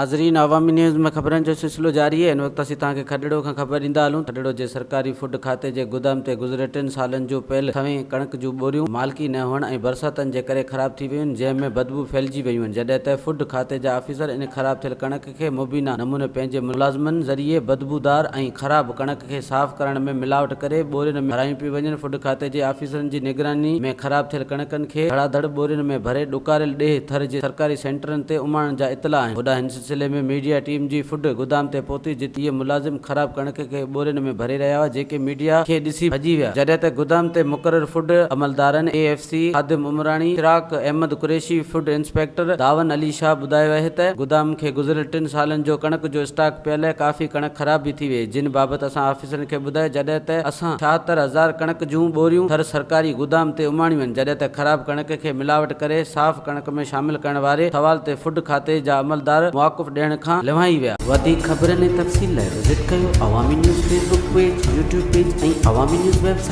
नाज़रीन, अवामी न्यूज़ में ख़बरनि जो सिलसिलो जारी है। इन वक़्तु असीं तव्हांखे खॾड़ो खां ख़बर ॾींदा हलूं। खॾड़ो जे सरकारी फूड खाते जे गोदाम ते गुज़िरियल 3 सालनि जो पहल थवें कणक जूं बोरियूं मालिकी न हुअण ऐं बरसातनि जे करे ख़राब थी वियूं आहिनि, जंहिं में बदबू फैलिजी वियूं आहिनि। जॾहिं त फूड खाते जा ऑफिसर इन ख़राब थियल कणक खे मुबीना नमूने पंहिंजे मुलाज़िमनि ज़रिए बदबूदार ऐं ख़राब कणक खे साफ़ करण में मिलावट करे बोरियुनि में भरायूं पियूं वञनि। फूड खाते जे ऑफिसरनि जी निगरानी में ख़राब थियल कणकनि खे धड़ाधड़ बोरियुनि में भरे ॾुकारियल ॾेह थर जे सरकारी सेंटरनि ते उमाणण जा इतला आहिनि। होॾां हिन सिलसिले में मीडिया टीम जी फूड गोदाम ते पहुती, जिते इहे मुलाज़िम ख़राब कणक खे बोरियुनि में भरे रहिया हुआ, जेके मीडिया खे ॾिसी भॼी विया। जॾहिं त गोदाम ते मुक़रर फूड अमलदारनि AFC खादिम उमरानी, चिराग अहमद कुरैशी, फूड इंस्पेक्टर दावन अली शाह ॿुधायो आहे त गोदाम खे गुज़िरियल 3 सालनि जो कणक जो स्टॉक पियल आहे। काफ़ी कणक ख़राब बि थी वई, जिन बाबति असां ऑफिसरनि खे ॿुधायो। जॾहिं त असां 76,000 कणक जूं बोरियूं थर सरकारी गोदाम ते उमाणियूं आहिनि, जॾहिं त ख़राब कणक खे मिलावट करे साफ़ कणक में शामिल करण वारे सवाल ते फूड खाते जा अमलदार मौक़िफ़ ॾियण खां लिवाई विया। वधीक ख़बरनि ऐं तफ़सील लाइ विज़िट कयो अवामी news Facebook page, YouTube page ऐं अवामी न्यूज़ वेबसाइट।